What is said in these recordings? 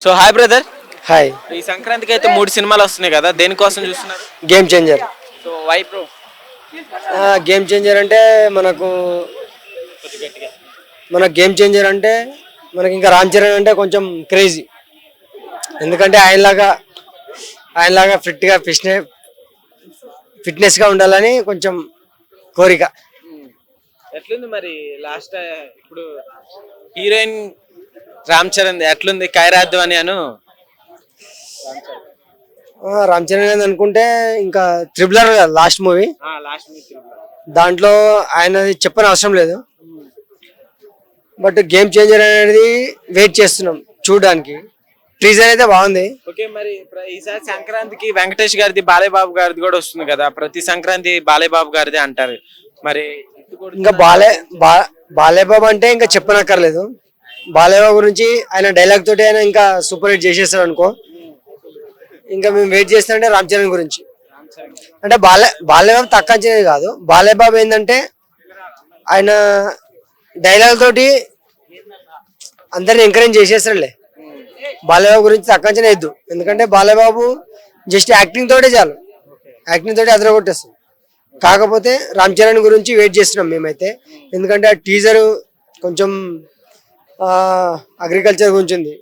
So hi brother. Hi. ఈ సంక్రాంతికి అయితే 3 సినిమాలు వస్తున్నాయి కదా, దేనికోసం చూస్తున్నారు? Game changer. So why bro? Game changer అంటే గేమ్ చేంజర్ అంటే మనకి ఇంకా రామ్ చరణ్ అంటే కొంచెం క్రేజీ. ఎందుకంటే ఆయనలాగా ఫిట్నెస్గా ఉండాలని కొంచెం కోరిక. ఎట్లుంది మరి లాస్ట్ ఇప్పుడు హీరోయిన్ రామ్ చరణ్ ఎట్లుంది? ఖైరాద్దు అని రామ్ చరణ్ అని అనుకుంటే ఇంకా త్రిబులర్ లాస్ట్ మూవీ, దాంట్లో ఆయన చెప్పని అవసరం లేదు. బట్ గేమ్ చేంజర్ అనేది వెయిట్ చేస్తున్నాం చూడడానికి. టీజర్ అయితే బాగుంది. ఓకే, మరి ఈసారి సంక్రాంతికి వెంకటేష్ గారిది, బాలయ్యబాబు గారిది కూడా వస్తుంది కదా. ప్రతి సంక్రాంతి బాలయ్యబాబు గారిది అంటారు. మరి ఇంకా బాలయ్యబాబు అంటే ఇంకా చెప్పనక్కర్లేదు. బాలయ్యబాబు గురించి ఆయన డైలాగ్ తోటి ఆయన ఇంకా సూపర్ హిట్ చేసేస్తాడు అనుకో. ఇంకా మేము వెయిట్ చేస్తామంటే రామ్ చరణ్ గురించి. అంటే బాలయ్యబాబు తక్కువ అంచనేది కాదు. బాలయ్యబాబు ఏంటంటే ఆయన డైలాగ్ తోటి అందరిని ఎంకరేజ్ చేసేస్తాడులే. బాలయ్యబాబు గురించి తక్కువ అంచనా వేయద్దు. ఎందుకంటే బాలయ్యబాబు జస్ట్ యాక్టింగ్ తోటే చాలు, యాక్టింగ్ తోటి అదరగొట్టేస్తాం. కాకపోతే రామ్ చరణ్ గురించి వెయిట్ చేస్తున్నాం మేమైతే. ఎందుకంటే ఆ టీజర్ కొంచెం అగ్రికల్చర్ గురించి ఉంది,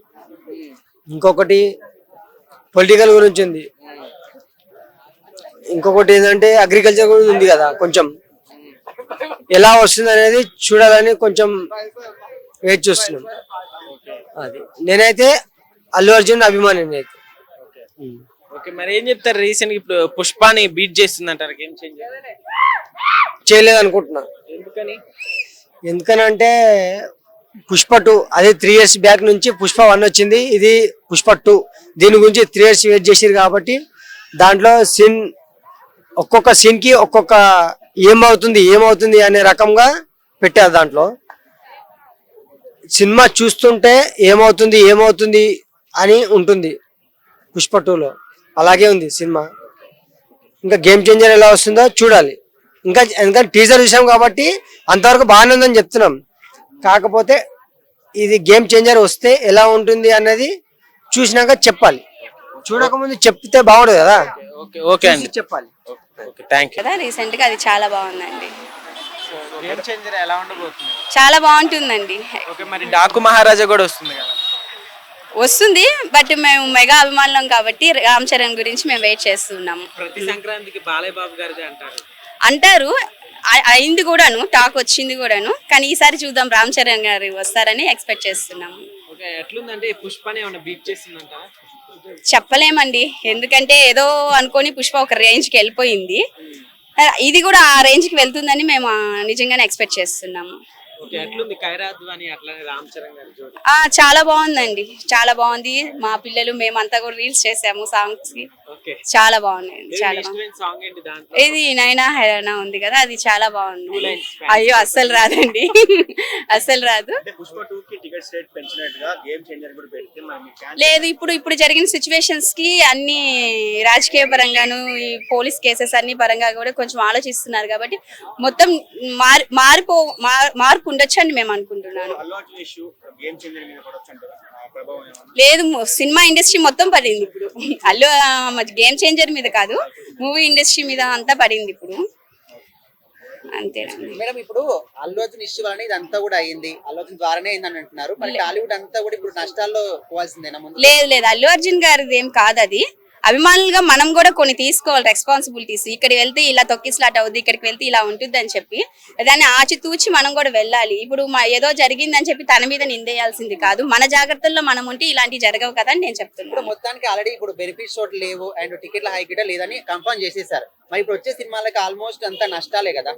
ఇంకొకటి పొలిటికల్ గురించి ఉంది, ఇంకొకటి ఏంటంటే అగ్రికల్చర్ గురించి ఉంది కదా. కొంచెం ఎలా వస్తుంది అనేది చూడాలని కొంచెం వెయిట్ చూస్తున్నాం. అది నేనైతే అల్లు అర్జున్ అభిమాని అయితే. ఓకే, మరి ఏం చెప్తారు? రీసెంట్ ఇప్పుడు పుష్పాని బీట్ చేస్తుంది అంటారు, గేమ్ చేంజర్ చేయలేదు అనుకుంటున్నా. ఎందుకనంటే పుష్ప 2 అదే 3 years బ్యాక్ నుంచి పుష్ప 1 వచ్చింది, ఇది పుష్ప 2. దీని గురించి 3 years వెయిట్ చేసారు కాబట్టి దాంట్లో ఒక్కొక్క సీన్ కి ఒక్కొక్క ఏమవుతుంది అనే రకంగా పెట్టారు. దాంట్లో సినిమా చూస్తుంటే ఏమవుతుంది అని ఉంటుంది పుష్ప 2లో. అలాగే ఉంది సినిమా. ఇంకా గేమ్ చేంజర్ ఎలా వస్తుందో చూడాలి. ఇంకా టీజర్ చూసాం కాబట్టి అంతవరకు బాగానే ఉందని చెప్తున్నాం. కాకపోతే ఇది గేమ్ చేంజర్ వస్తే ఎలా ఉంటుంది అన్నది చూసినాక చెప్పాలి. చూడకముందు చెప్తే బాగుండదు కదా. ఓకే అండి, చెప్పాలి. రీసెంట్ గా అది చాలా బాగుందండి. గేమ్ చేంజర్ ఎలా ఉండబోతుంది? చాలా బాగుంటుందండి. ఓకే, మరి డాకు మహారాజా కూడా వస్తుంది కదా. వస్తుంది, బట్ మేము మెగా అభిమానులం కాబట్టి రామ్ చరణ్ గురించి మేము వెయిట్ చేస్తున్నాము. ప్రతి సంక్రాంతికి బాలయ్యబాబు గారిది అంటారు, అయింది కూడాను, టాక్ వచ్చింది కూడాను. కానీ ఈసారి చూద్దాం, రామ్ చరణ్ గారు వస్తారని ఎక్స్పెక్ట్ చేస్తున్నాము. ఓకే, ఎట్లుందంటే పుష్పని ఏమైనా బీట్ చేసిందంట? చెప్పలేమండి, ఎందుకంటే ఏదో అనుకొని పుష్ప ఒక రేంజ్ కి వెళ్ళిపోయింది. ఇది కూడా ఆ రేంజ్ కి వెళ్తుందని మేము నిజంగానే ఎక్స్పెక్ట్ చేస్తున్నాము. చాలా బాగుందండి, చాలా బాగుంది. మా పిల్లలు మేమంతా కూడా రీల్స్ చేసాము సాంగ్స్ కి. చాలా బాగున్నాయి. చాలా ఇది నైనా హైరానా ఉంది కదా, అది చాలా బాగుంది. అయ్యో అస్సలు రాదండి, అస్సలు రాదు. లేదు, ఇప్పుడు జరిగిన సిచ్యువేషన్స్ కి అన్ని రాజకీయ పరంగాను, ఈ పోలీస్ కేసెస్ అన్ని పరంగా కూడా కొంచెం ఆలోచిస్తున్నారు కాబట్టి మొత్తం మార్పు ఉండొచ్చు అని మేము అనుకుంటున్నాను. లేదు, సినిమా ఇండస్ట్రీ మొత్తం పడింది ఇప్పుడు. గేమ్ చేంజర్ మీద కాదు, మూవీ ఇండస్ట్రీ మీద అంతా పడింది ఇప్పుడు. అంతేనండి మేడం. ఇప్పుడు అల్లు అర్జున్ ఇష్యూ వలన ఇదంతా కూడా అయింది, అల్లు అర్జున్ ద్వారానే అయిందని అంటున్నారు. మరి టాలీవుడ్ అంతా కూడా ఇప్పుడు నష్టాల్లో పోవాల్సిందేనా? లేదు, అల్లు అర్జున్ గారిది ఏం కాదు. అది అభిమానులుగా మనం కూడా కొన్ని తీసుకోవాలి రెస్పాన్సిబిలిటీస్. ఇక్కడికి వెళ్తే ఇలా తొక్కిసలాట అవుద్ది, ఇక్కడికి వెళ్తే ఇలా ఉంటుంది అని చెప్పి దాన్ని ఆచితూచి మనం కూడా వెళ్ళాలి. ఇప్పుడు ఏదో జరిగిందని చెప్పి తన మీద నిందేయాల్సింది కాదు. మన జాగ్రత్తల్లో మనం ఉంటే ఇలాంటివి జరగవు కదా అని నేను చెప్తున్నాను. మొత్తానికి ఆల్రెడీ ఇప్పుడు బెనిఫిట్స్ లేవు అండ్ టికెట్ల హైక్ లేదని కన్ఫర్మ్ చేసేసారు. మరి ఇప్పుడు వచ్చే సినిమాలకి ఆల్మోస్ట్ అంతా నష్టాలే కదా.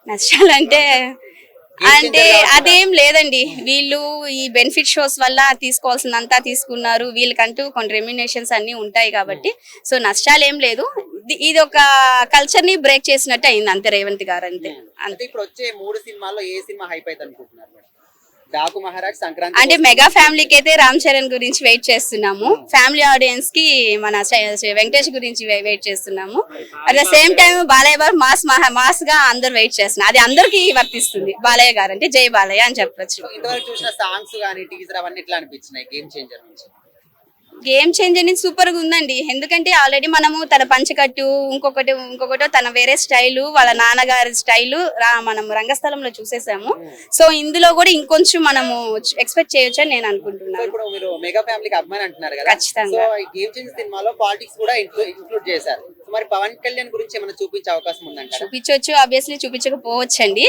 నష్టాలంటే అదేం లేదండి. వీళ్ళు ఈ బెనిఫిట్ షోస్ వల్ల తీసుకోవాల్సినంతా తీసుకున్నారు. వీళ్ళకంటూ కొన్ని రెమ్యునేషన్స్ అన్ని ఉంటాయి కాబట్టి సో నష్టాలు ఏం లేదు. ఇది ఒక కల్చర్ ని బ్రేక్ చేసినట్టు అయింది అంతే రేవంత్ గారు. అంతే. ఇప్పుడు వచ్చే 3 సినిమాల్లో ఏ సినిమా హైప్ అయితే అనుకుంటున్నారు? డాకు మహారాజ్, సంక్రాంతి. అంటే మెగా ఫ్యామిలీకి అయితే రామ్ చరణ్ గురించి వెయిట్ చేస్తున్నాము. ఫ్యామిలీ ఆడియన్స్ కి మన వెంకటేష్ గురించి వెయిట్ చేస్తున్నాము. At the same time Balayya గారు మాస్ గా అందరు వెయిట్ చేస్తున్నారు. అది అందరికి వర్తిస్తుంది. బాలయ్య గారు అంటే జై బాలయ్య అని చెప్పొచ్చు. ఇంతవరకు చూసిన సాంగ్స్ గానీ టీజర్ అవన్నీ ఎట్లా అనిపించినాయి గేమ్ చేంజర్ నుంచి? గేమ్ చేంజ్ అనేది సూపర్ గా ఉందండి. ఎందుకంటే ఆల్రెడీ మనము తన పంచకట్టు ఇంకొకటో తన వేరే స్టైలు వాళ్ళ నాన్నగారి స్టైలు మనం రంగస్థలంలో చూసేసాము. సో ఇందులో కూడా ఇంకొంచెం మనము ఎక్స్పెక్ట్ చేయొచ్చు అని నేను సో అనుకుంటున్నాను. ఇప్పుడు మీరు మెగా ఫ్యామిలీకి అభిమాని అంటున్నారు కదా, ఖచ్చితంగా. సో ఈ గేమ్ చేంజ్ సినిమాలో పాలిటిక్స్ కూడా ఇంక్లూడ్ చేశారు. సో మరి పవన్ కళ్యాణ్ గురించి ఏమైనా చూపించే అవకాశం ఉందంటారా? చూపించవచ్చు, ఆబ్వియస్లీ చూపించకపోవచ్చండి.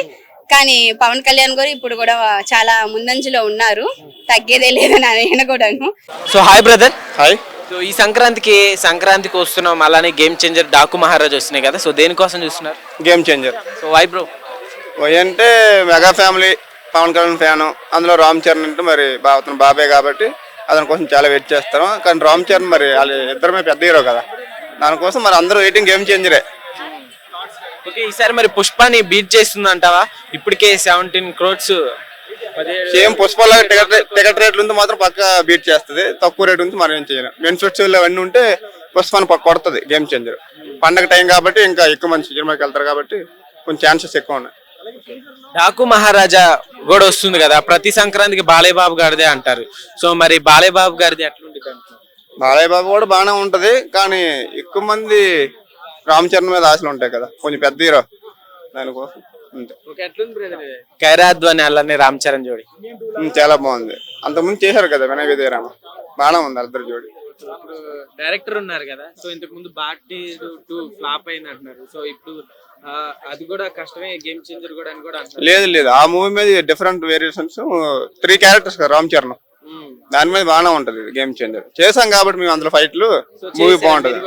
కానీ పవన్ కళ్యాణ్ గారు ఇప్పుడు కూడా చాలా ముందంజలో ఉన్నారు, తగ్గేదే లేదని నేను కూడాను. So hi brother. Hi. So ఈ సంక్రాంతికి వస్తున్నాం, అలానే గేమ్ చేంజర్ డాకు మహారాజ్ వస్తున్నాయి కదా, సో దేనికోసం చూస్తున్నారు? Game changer. So why bro? Why అంటే mega family, Pawan Kalyan fan, అందులో రామ్ చరణ్ అంటే మరి అతను బాబాయ్ కాబట్టి అతని కోసం చాలా వెయిట్ చేస్తాను. కానీ రామ్ చరణ్ మరి వాళ్ళు ఇద్దరమే పెద్ద హీరో కదా, దానికోసం మరి అందరూ వెయిటింగ్ గేమ్ చేంజరే. ఓకే, ఈసారి మరి పుష్పాని బీట్ చేస్తుంది అంటావా? ఇప్పటికే 17 crores. సేమ్ పుష్పలాగా టికెట్ రేట్లు ఉంటే మాత్రం పక్క బీట్ చేస్తుంది, తక్కువ రేట్ ఉంటే మనం ఏం చేయలేం. బెనిఫిట్స్ అవన్నీ ఉంటే పుష్పాన్ని పక్క కొడుతుంది గేమ్ చేంజర్. పండగ టైం కాబట్టి ఇంకా ఎక్కువ మంది సినిమాకి వెళ్తారు కాబట్టి కొంచెం ఛాన్సెస్ ఎక్కువ ఉన్నాయి. డాకు మహారాజా కూడా వస్తుంది కదా, ప్రతి సంక్రాంతికి బాలయ్య బాబు గారిదే అంటారు. సో మరి బాలయ్య బాబు గారిది ఎట్లుంటుంది అంటారు? బాలయ్య బాబు కూడా బాగానే ఉంటది, కానీ ఎక్కువ మంది రామ్ చరణ్ మీద ఆశలు ఉంటాయి కదా, కొంచెం పెద్ద హీరో దానికోసం అంతే. ఖైరాద్వాని అలానే రామ్ చరణ్ జోడి చాలా బాగుంది. అంతకుముందు చేశారు కదా వినయ విజయరామ, బాగానే ఉంది ఇద్దరు జోడి. ఇప్పుడు డైరెక్టర్ ఉన్నారు కదా, సో ఇంతకు ముందు బాటి 2 ఫ్లాప్ అయింది అంటున్నారు. సో ఇప్పుడు అది కూడా కష్టమే, గేమ్ చేంజర్ కూడా అని కూడా అంటారు. లేదు ఆ మూవీ మీద డిఫరెంట్ వేరియేషన్స్, 3 క్యారెక్టర్స్ కదా రామ్ చరణ్, దాని మీద బాగానే ఉంటది గేమ్ చేంజర్. చేసాం కాబట్టి మేము అందులో ఫైట్లు, మూవీ బాగుంటది.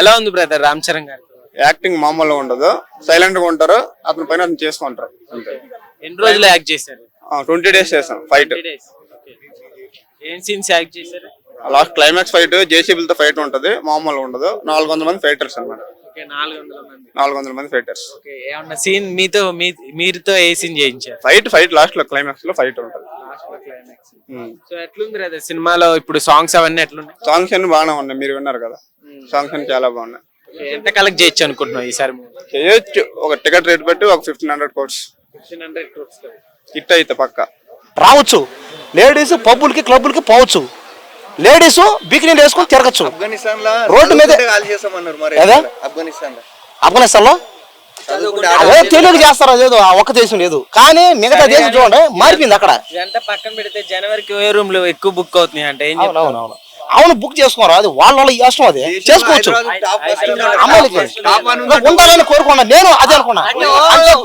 ఎలా ఉంది బ్రదర్ రామ్ చరణ్ గారు? యాక్టింగ్ మామూలుగా ఉండదు, సైలెంట్ గా ఉంటారు, అతని పైన అతను చేసుకుంటారు అంతే. ఎన్ని రోజులు యాక్ట్ చేశారు? 20 days చేసాం ఫైట్. ఏం సీన్స్ యాక్ట్ చేశారు? లాస్ట్ క్లైమాక్స్ ఫైట్ జేసీబీలతో ఫైట్ ఉంటది, మామూలుగా ఉండదు. 400 మంది ఫైటర్స్ అన్నమాట. 400 మంది ఫైటర్స్. ఏమన్నా సీన్ మీరుతో ఏ సీన్ చేయించారు? ఫైట్ లాస్ట్ లో క్లైమాక్స్ లో ఫైట్ ఉంటది. సో ఎట్లుంది బ్రదర్ సినిమాలో ఇప్పుడు సాంగ్స్ అవన్నీ ఎట్లున్నాయి? సాంగ్స్ అన్ని బాగానే ఉన్నాయి, మీరు విన్నారు కదా, సాంగ్స్ అన్ని చాలా బాగున్నాయి. ఎంత కలెక్ట్ చేయొచ్చు అనుకుంటున్నావు ఈసారి? చేయొచ్చు, ఒక టికెట్ రేట్ బట్టి ఒక 1500 crores. 1500 crores హిట్ అయితే పక్క రావచ్చు. లేడీస్ పబ్బులకి క్లబ్బులకి పోవచ్చు, లేడీస్ బికినీలు వేసుకొని తిరగచ్చు రోడ్డు మీద. ఆఫ్ఘనిస్తాన్ లో అదే తెలియక చేస్తారు, అదేదో ఒక్క దేశం లేదు కానీ మిగతా దేశం చూడండి మారిపోయింది. అక్కడ ఇదంతా పక్కన పెడితే జనవరికి ఏ రూమ్ లో ఎక్కువ బుక్ అవుతున్నాయి అంటే ఏం చెప్తావు? అవును బుక్ చేసుకోరా, అది వాళ్ళ ఇష్టం, అది చేసుకోవచ్చు. అమ్మాయిలకి ఉండాలని కోరుకున్నా, నేను అదే అనుకున్నా,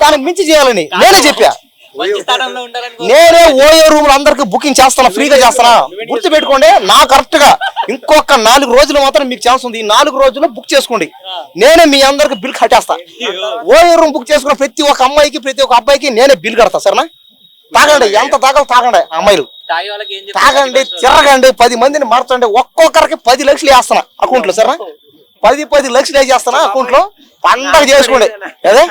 దానికి మించి చేయాలని నేనే చెప్పా. నేనే ఓయో రూమ్ అందరికి బుకింగ్ చేస్తాను, ఫ్రీగా చేస్తానా. గుర్తు పెట్టుకోండి, నా కరెక్ట్ గా ఇంకొక 4 రోజులు మాత్రం మీకు ఛాన్స్ ఉంది. ఈ 4 రోజుల్లో బుక్ చేసుకోండి, నేనే మీ అందరికి బిల్ కట్టేస్తా. ఓయో రూమ్ బుక్ చేసుకున్న ప్రతి ఒక్క అమ్మాయికి ప్రతి ఒక్క అబ్బాయికి నేనే బిల్ కడతా. సరేనా? తాగండి, ఎంత తాగండి అమ్మాయిలు, తాగండి, తిరగండి, 10 మందిని మార్చండి. ఒక్కొక్కరికి 10 లక్షలు వేస్తాను అకౌంట్ లో. సరేనా? 10 లక్షలు వేసేస్తానా అకౌంట్ లో, పండగ చేసుకోండి. అదే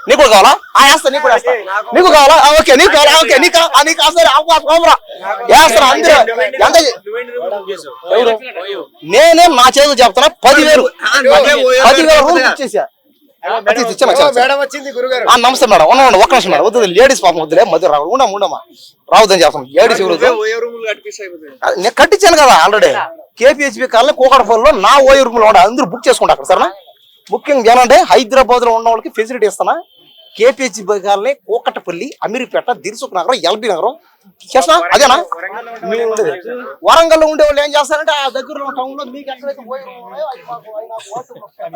నీకు కూడా కావాలా? వేస్తా, నీకు కూడా వేస్తా. నీకు కావాలా? ఓకే, నీకు కావాలా? ఓకే, నీకు వేస్తాను. అందరూ ఎంత నేనే నా చేతులు చెప్తాను, 10,000 రూపాయలు ఇచ్చేసా. నమస్తే మేడం, ఉన్నామండి, ఒక్క నిమిషం మేడం. వద్దు, లేడీస్ పాపం వద్దులే, మధ్య ఉండమ్మా రావద్దని చెప్తాను. లేడీస్ నేను కట్టించాను కదా ఆల్రెడీ. కేపీహెచ్బి కాలనీ కూకడపల్లిలో నా ఓయో రూమ్ లో అందరూ బుక్ చేసుకుంటారు అక్కడ. సరేనా? బుకింగ్ ఏమంటే హైదరాబాద్ లో ఉన్న వాళ్ళకి ఫెసిలిటీ ఇస్తానా. KPHB colony, Kukatpally, Ameerpet, Dilsukh Nagaram, LB నగరం చేస్తా. అదేనా వరంగల్ లో ఉండే వాళ్ళు ఏం చేస్తారంటే ఆ దగ్గరలో టౌన్ లో మీకు ఎక్కడైతే